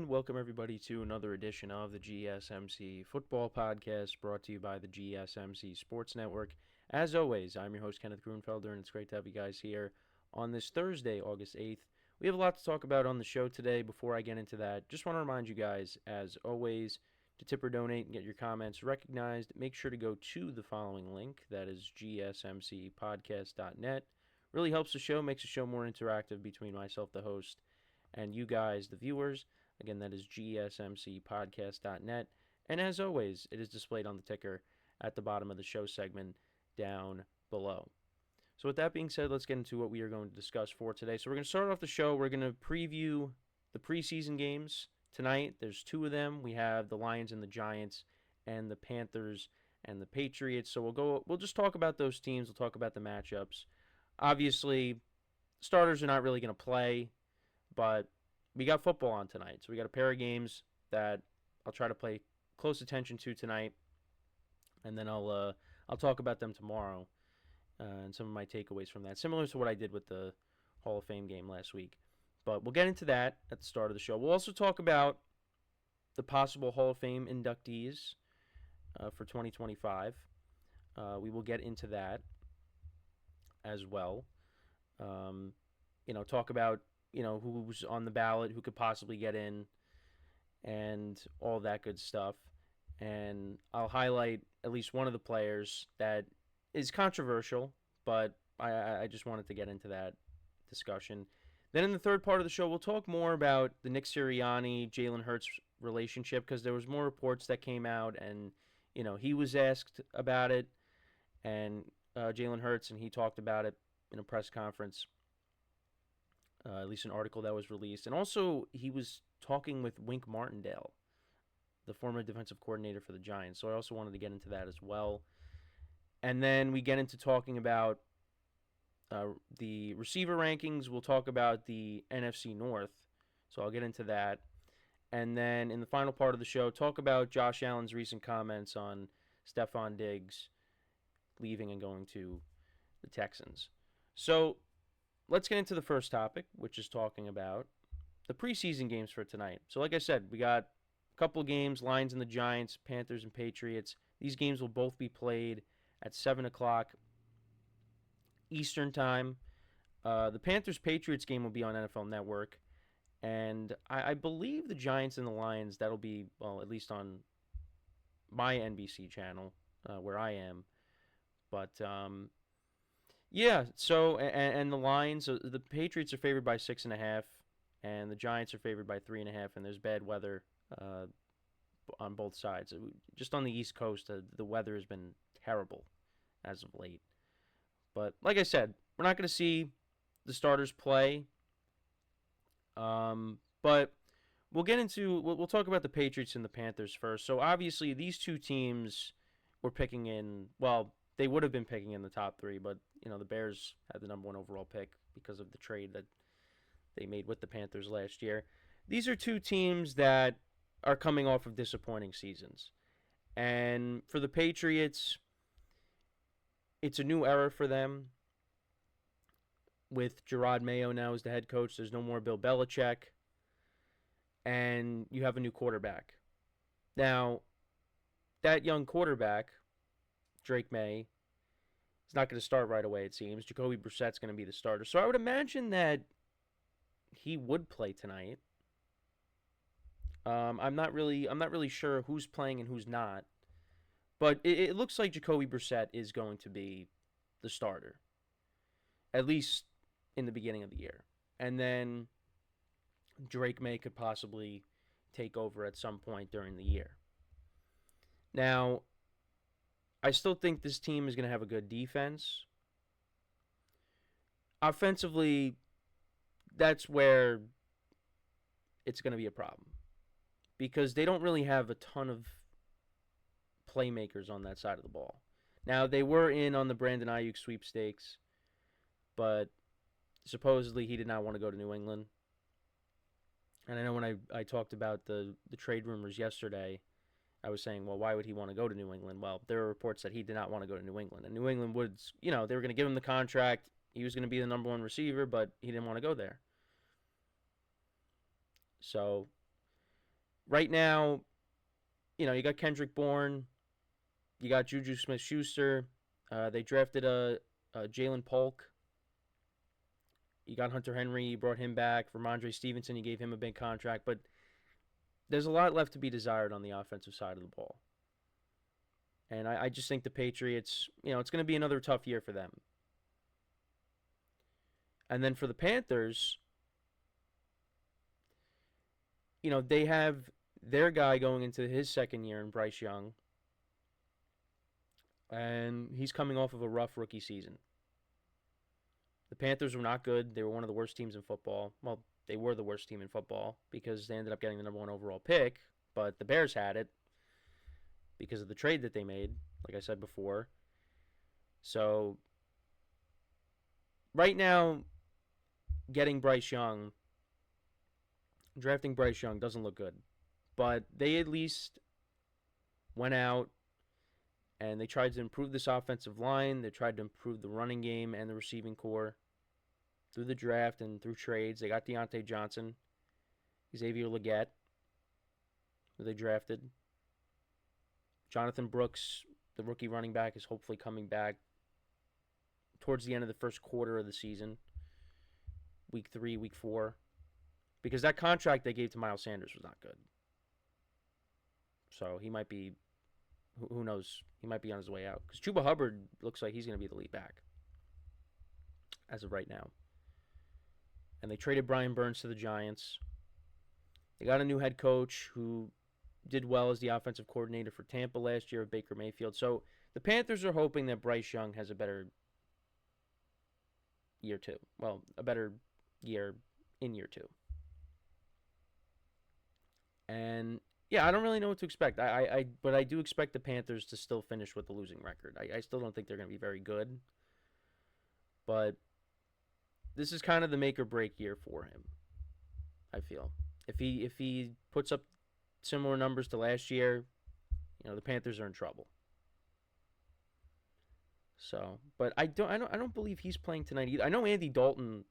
and welcome everybody to another edition of the GSMC Football Podcast, brought to you by the GSMC Sports Network. As always, I'm your host, Kenneth Grunfelder, and it's great to have you guys here on this Thursday, August 8th. We have a lot to talk about on the show today. Before I get into that, just want to remind you guys, as always, to tip or donate and get your comments recognized, make sure to go to the following link. That is GSMCPodcast.net. Really helps the show, makes the show more interactive between myself, the host, and you guys, the viewers. Again, that is GSMCPodcast.net. And as always, it is displayed on the ticker at the bottom of the show segment down below. So with that being said, let's get into what we are going to discuss for today. So we're going to start off the show. We're going to preview the preseason games tonight. There's two of them. We have the Lions and the Giants, and the Panthers and the Patriots. So we'll just talk about those teams. We'll talk about the matchups. Obviously, starters are not really going to play, but we got football on tonight. So we got a pair of games that I'll try to pay close attention to tonight, and then I'll talk about them tomorrow and some of my takeaways from that, similar to what I did with the Hall of Fame game last week. But we'll get into that at the start of the show. We'll also talk about the possible Hall of Fame inductees for 2025. We will get into that as well. Talk about who's on the ballot, who could possibly get in, and all that good stuff. And I'll highlight at least one of the players that is controversial, but I just wanted to get into that discussion. Then in the third part of the show, we'll talk more about the Nick Sirianni-Jalen Hurts relationship, because there was more reports that came out, and he was asked about it, and Jalen Hurts, and he talked about it in a press conference. At least an article that was released. And also, he was talking with Wink Martindale, the former defensive coordinator for the Giants. So I also wanted to get into that as well. And then we get into talking about the receiver rankings. We'll talk about the NFC North. So I'll get into that. And then in the final part of the show, talk about Josh Allen's recent comments on Stephon Diggs leaving and going to the Texans. So let's get into the first topic, which is talking about the preseason games for tonight. So like I said, we got a couple of games, Lions and the Giants, Panthers and Patriots. These games will both be played at 7 o'clock Eastern Time. The Panthers-Patriots game will be on NFL Network. And I believe the Giants and the Lions, that'll be, well, at least on my NBC channel, where I am. But yeah, so, and the Lions, the Patriots are favored by 6.5, and the Giants are favored by 3.5, and there's bad weather on both sides. Just on the East Coast, the weather has been terrible as of late. But like I said, we're not going to see the starters play, but we'll talk about the Patriots and the Panthers first. So obviously, these two teams were picking in, well, they would have been picking in the top three, but the Bears had the number one overall pick because of the trade that they made with the Panthers last year. These are two teams that are coming off of disappointing seasons. And for the Patriots, it's a new era for them. With Gerard Mayo now as the head coach, there's no more Bill Belichick. And you have a new quarterback. Now, that young quarterback, Drake May, is not going to start right away, it seems. Jacoby Brissett's going to be the starter. So I would imagine that he would play tonight. I'm not really sure who's playing and who's not. But it looks like Jacoby Brissett is going to be the starter, at least in the beginning of the year. And then Drake May could possibly take over at some point during the year. Now, I still think this team is going to have a good defense. Offensively, that's where it's going to be a problem, because they don't really have a ton of playmakers on that side of the ball. Now, they were in on the Brandon Ayuk sweepstakes, but supposedly he did not want to go to New England. And I know when I talked about the trade rumors yesterday, I was saying, well, why would he want to go to New England? Well, there were reports that he did not want to go to New England. And New England would, they were going to give him the contract. He was going to be the number one receiver, but he didn't want to go there. So right now, you got Kendrick Bourne, you got Juju Smith-Schuster. They drafted a Jalen Polk. You got Hunter Henry. You brought him back. Ramondre Stevenson, you gave him a big contract. But there's a lot left to be desired on the offensive side of the ball. And I just think the Patriots, it's going to be another tough year for them. And then for the Panthers, they have their guy going into his second year in Bryce Young. And he's coming off of a rough rookie season. The Panthers were not good. They were one of the worst teams in football. Well, they were the worst team in football because they ended up getting the number 1 overall pick. But the Bears had it because of the trade that they made, like I said before. So, right now, drafting Bryce Young doesn't look good. But they at least went out and they tried to improve this offensive line. They tried to improve the running game and the receiving core through the draft and through trades. They got Deontay Johnson, Xavier Legette, who they drafted. Jonathan Brooks, the rookie running back, is hopefully coming back towards the end of the first quarter of the season. Week 3, week 4. Because that contract they gave to Miles Sanders was not good. So he might be, who knows, he might be on his way out. Because Chuba Hubbard looks like he's going to be the lead back as of right now. And they traded Brian Burns to the Giants. They got a new head coach who did well as the offensive coordinator for Tampa last year with Baker Mayfield. So the Panthers are hoping that Bryce Young has a better year 2. Well, a better year in year 2. And yeah, I don't really know what to expect. But I do expect the Panthers to still finish with the losing record. I still don't think they're going to be very good. But this is kind of the make or break year for him, I feel. If he puts up similar numbers to last year, the Panthers are in trouble. So, but I don't believe he's playing tonight either. I know Andy Dalton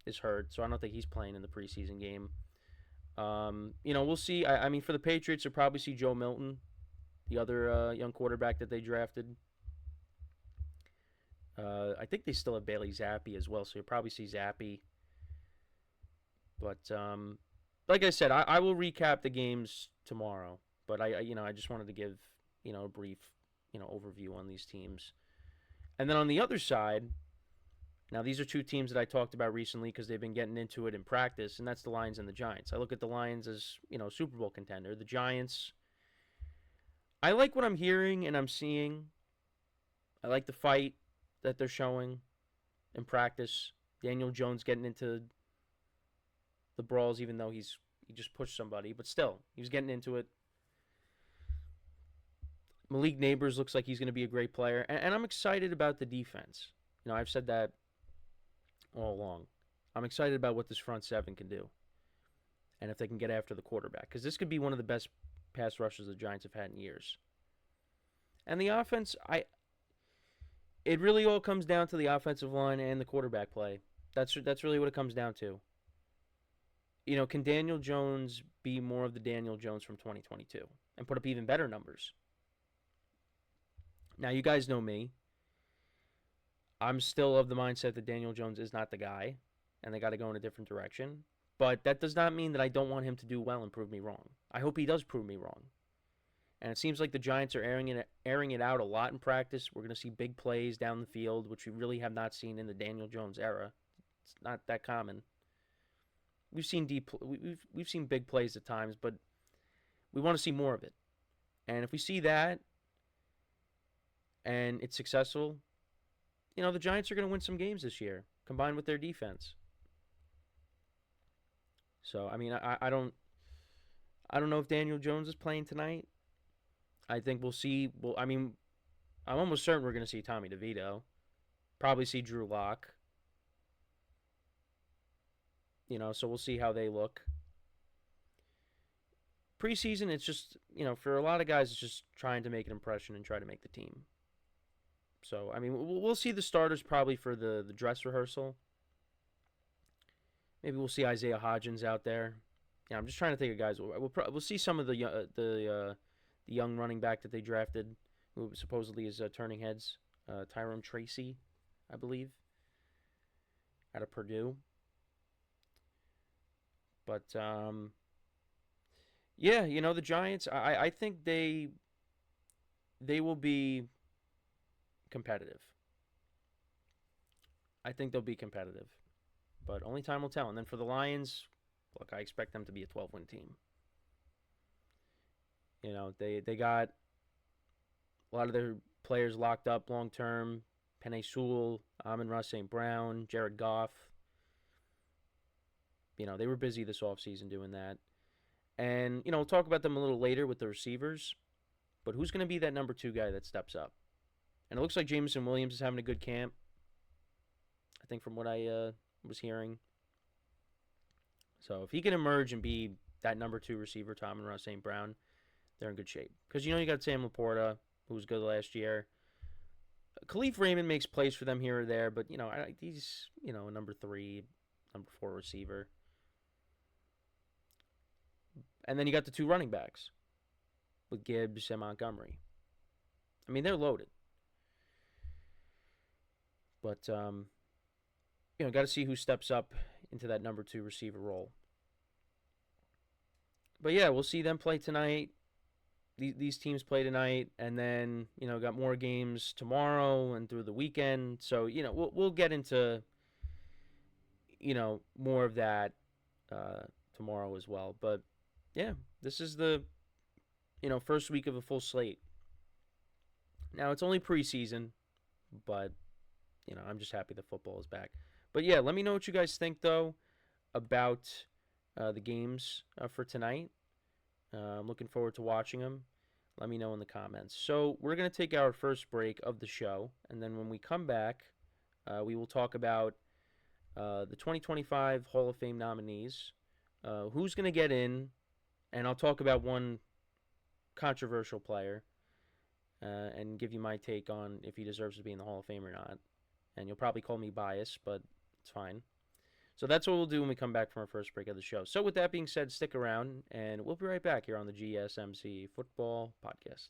is hurt, so I don't think he's playing in the preseason game. We'll see. I mean, for the Patriots, you'll probably see Joe Milton, the other young quarterback that they drafted. I think they still have Bailey Zappi as well, so you'll probably see Zappi. But like I said, I will recap the games tomorrow. But I just wanted to give a brief overview on these teams. And then on the other side, now these are two teams that I talked about recently because they've been getting into it in practice, and that's the Lions and the Giants. I look at the Lions as Super Bowl contender. The Giants, I like what I'm hearing and I'm seeing. I like the fight that they're showing in practice. Daniel Jones getting into the brawls, even though he just pushed somebody, but still, he was getting into it. Malik Neighbors looks like he's going to be a great player, and I'm excited about the defense. I've said that all along. I'm excited about what this front seven can do, and if they can get after the quarterback, because this could be one of the best pass rushes the Giants have had in years. And the offense, it really all comes down to the offensive line and the quarterback play. That's really what it comes down to. Can Daniel Jones be more of the Daniel Jones from 2022 and put up even better numbers? Now, you guys know me. I'm still of the mindset that Daniel Jones is not the guy, and they got to go in a different direction. But that does not mean that I don't want him to do well and prove me wrong. I hope he does prove me wrong. And it seems like the Giants are airing it out a lot in practice. We're going to see big plays down the field, which we really have not seen in the Daniel Jones era. It's not that common. We've seen we've seen big plays at times, but we want to see more of it. And if we see that and it's successful, the Giants are going to win some games this year, combined with their defense. So, I mean, I don't know if Daniel Jones is playing tonight. I think we'll see. Well, I mean, I'm almost certain we're going to see Tommy DeVito. Probably see Drew Lock. So we'll see how they look. Preseason, it's just, for a lot of guys, it's just trying to make an impression and try to make the team. So, I mean, we'll see the starters probably for the dress rehearsal. Maybe we'll see Isaiah Hodgins out there. Yeah, I'm just trying to think of guys. We'll see some of the young running back that they drafted, who supposedly is turning heads. Tyrone Tracy, I believe, out of Purdue. But yeah, the Giants. I think they will be competitive. I think they'll be competitive, but only time will tell. And then for the Lions, look, I expect them to be a 12-win team. They got a lot of their players locked up long term. Penei Sewell, AmonRaSt.Brown, Jared Goff. They were busy this offseason doing that. And, we'll talk about them a little later with the receivers. But who's going to be that number 2 guy that steps up? And it looks like Jameson Williams is having a good camp. I think from what I was hearing. So if he can emerge and be that number 2 receiver to AmonRaSt.Brown, they're in good shape. Because, you got Sam Laporta, who was good last year. Khalif Raymond makes plays for them here or there, but, he's, a number 3, number 4 receiver. And then you got the 2 running backs with Gibbs and Montgomery. I mean, they're loaded. But, got to see who steps up into that number 2 receiver role. But, yeah, we'll see them play tonight. These teams play tonight, and then, got more games tomorrow and through the weekend. So, we'll get into, more of that tomorrow as well. But, yeah, this is the, first week of a full slate. Now, it's only preseason, but, I'm just happy that football is back. But, yeah, let me know what you guys think, though, about the games for tonight. I'm looking forward to watching them. Let me know in the comments. So we're going to take our first break of the show, and then when we come back, we will talk about the 2025 Hall of Fame nominees, who's going to get in, and I'll talk about one controversial player and give you my take on if he deserves to be in the Hall of Fame or not. And you'll probably call me biased, but it's fine. So that's what we'll do when we come back from our first break of the show. So with that being said, stick around, and we'll be right back here on the GSMC Football Podcast.